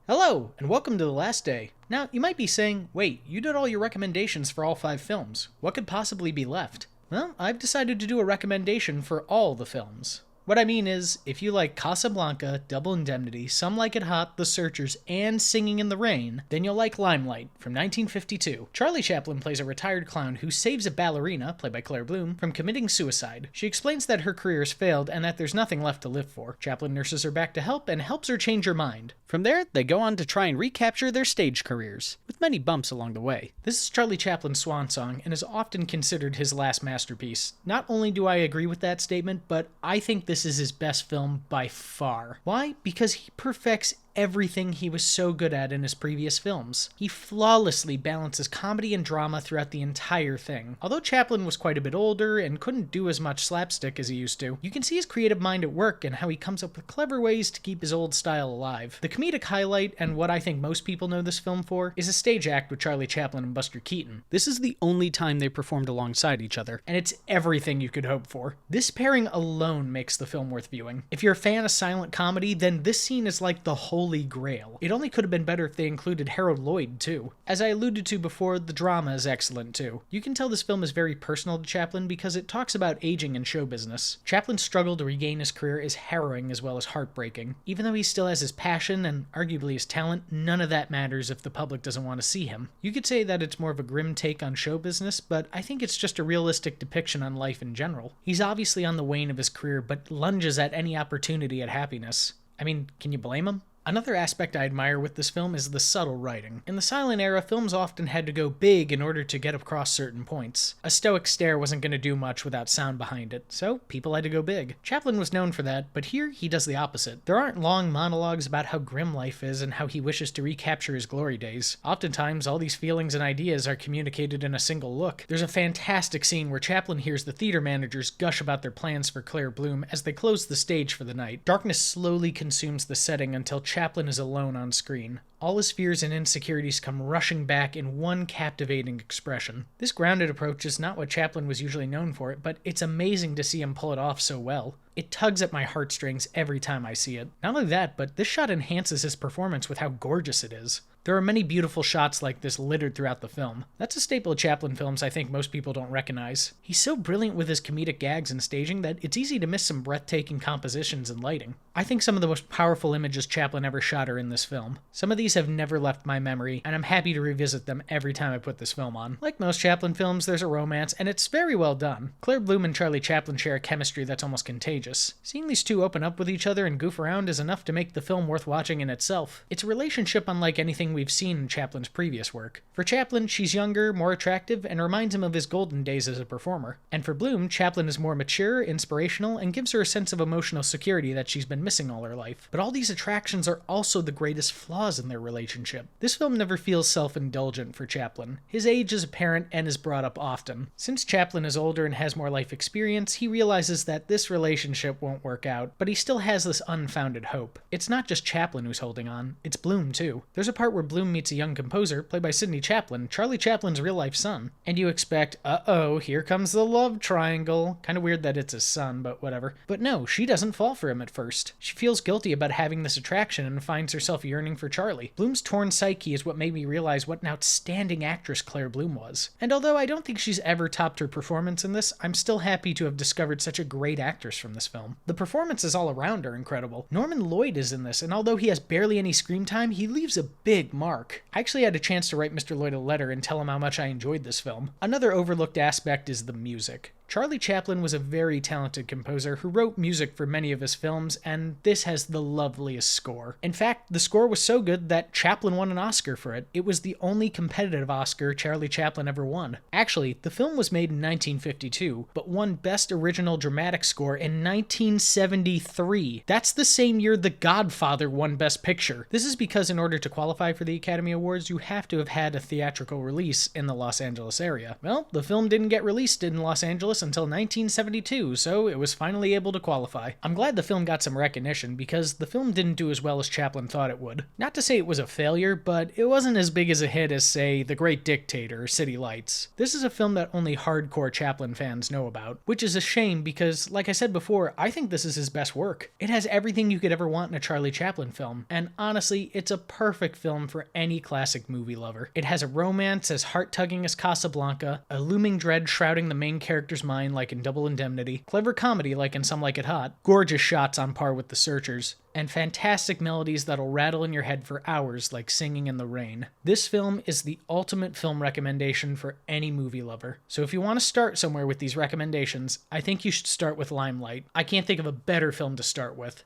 Hello, and welcome to The Last Day. Now, you might be saying, wait, you did all your recommendations for all 5 films. What could possibly be left? Well, I've decided to do a recommendation for all the films. What I mean is, if you like Casablanca, Double Indemnity, Some Like It Hot, The Searchers, and Singing in the Rain, then you'll like Limelight from 1952. Charlie Chaplin plays a retired clown who saves a ballerina, played by Claire Bloom, from committing suicide. She explains that her career has failed and that there's nothing left to live for. Chaplin nurses her back to help and helps her change her mind. From there, they go on to try and recapture their stage careers, with many bumps along the way. This is Charlie Chaplin's swan song and is often considered his last masterpiece. Not only do I agree with that statement, but I think this is his best film by far. Why? Because he perfects everything he was so good at in his previous films. He flawlessly balances comedy and drama throughout the entire thing. Although Chaplin was quite a bit older and couldn't do as much slapstick as he used to, you can see his creative mind at work and how he comes up with clever ways to keep his old style alive. The comedic highlight, and what I think most people know this film for, is a stage act with Charlie Chaplin and Buster Keaton. This is the only time they performed alongside each other, and it's everything you could hope for. This pairing alone makes the film worth viewing. If you're a fan of silent comedy, then this scene is like the holy grail. It only could have been better if they included Harold Lloyd too. As I alluded to before, the drama is excellent too. You can tell this film is very personal to Chaplin because it talks about aging in show business. Chaplin's struggle to regain his career is harrowing as well as heartbreaking. Even though he still has his passion and arguably his talent, none of that matters if the public doesn't want to see him. You could say that it's more of a grim take on show business, but I think it's just a realistic depiction on life in general. He's obviously on the wane of his career, but lunges at any opportunity at happiness. I mean, can you blame him? Another aspect I admire with this film is the subtle writing. In the silent era, films often had to go big in order to get across certain points. A stoic stare wasn't going to do much without sound behind it, so people had to go big. Chaplin was known for that, but here he does the opposite. There aren't long monologues about how grim life is and how he wishes to recapture his glory days. Oftentimes, all these feelings and ideas are communicated in a single look. There's a fantastic scene where Chaplin hears the theater managers gush about their plans for Claire Bloom as they close the stage for the night. Darkness slowly consumes the setting until Chaplin is alone on screen. All his fears and insecurities come rushing back in one captivating expression. This grounded approach is not what Chaplin was usually known for, but it's amazing to see him pull it off so well. It tugs at my heartstrings every time I see it. Not only that, but this shot enhances his performance with how gorgeous it is. There are many beautiful shots like this littered throughout the film. That's a staple of Chaplin films I think most people don't recognize. He's so brilliant with his comedic gags and staging that it's easy to miss some breathtaking compositions and lighting. I think some of the most powerful images Chaplin ever shot are in this film. Some of these have never left my memory, and I'm happy to revisit them every time I put this film on. Like most Chaplin films, there's a romance, and it's very well done. Claire Bloom and Charlie Chaplin share a chemistry that's almost contagious. Seeing these two open up with each other and goof around is enough to make the film worth watching in itself. It's a relationship unlike anything we've seen in Chaplin's previous work. For Chaplin, she's younger, more attractive, and reminds him of his golden days as a performer. And for Bloom, Chaplin is more mature, inspirational, and gives her a sense of emotional security that she's been missing all her life. But all these attractions are also the greatest flaws in their relationship. This film never feels self-indulgent for Chaplin. His age is apparent and is brought up often. Since Chaplin is older and has more life experience, he realizes that this relationship won't work out, but he still has this unfounded hope. It's not just Chaplin who's holding on, it's Bloom too. There's a part where Bloom meets a young composer, played by Sidney Chaplin, Charlie Chaplin's real-life son. And you expect, uh-oh, here comes the love triangle. Kinda weird that it's his son, but whatever. But no, she doesn't fall for him at first. She feels guilty about having this attraction and finds herself yearning for Charlie. Bloom's torn psyche is what made me realize what an outstanding actress Claire Bloom was. And although I don't think she's ever topped her performance in this, I'm still happy to have discovered such a great actress from this film. The performances all around are incredible. Norman Lloyd is in this, and although he has barely any screen time, he leaves a big mark. I actually had a chance to write Mr. Lloyd a letter and tell him how much I enjoyed this film. Another overlooked aspect is the music. Charlie Chaplin was a very talented composer who wrote music for many of his films, and this has the loveliest score. In fact, the score was so good that Chaplin won an Oscar for it. It was the only competitive Oscar Charlie Chaplin ever won. Actually, the film was made in 1952, but won Best Original Dramatic Score in 1973. That's the same year The Godfather won Best Picture. This is because in order to qualify for the Academy Awards, you have to have had a theatrical release in the Los Angeles area. Well, the film didn't get released in Los Angeles, Angeles until 1972, so it was finally able to qualify. I'm glad the film got some recognition because the film didn't do as well as Chaplin thought it would. Not to say it was a failure, but it wasn't as big as a hit as, say, The Great Dictator or City Lights. This is a film that only hardcore Chaplin fans know about, which is a shame because, like I said before, I think this is his best work. It has everything you could ever want in a Charlie Chaplin film, and honestly, it's a perfect film for any classic movie lover. It has a romance as heart-tugging as Casablanca, a looming dread shrouding the main character's mind like in Double Indemnity, clever comedy like in Some Like It Hot, gorgeous shots on par with The Searchers, and fantastic melodies that'll rattle in your head for hours like Singing in the Rain. This film is the ultimate film recommendation for any movie lover. So if you want to start somewhere with these recommendations, I think you should start with Limelight. I can't think of a better film to start with.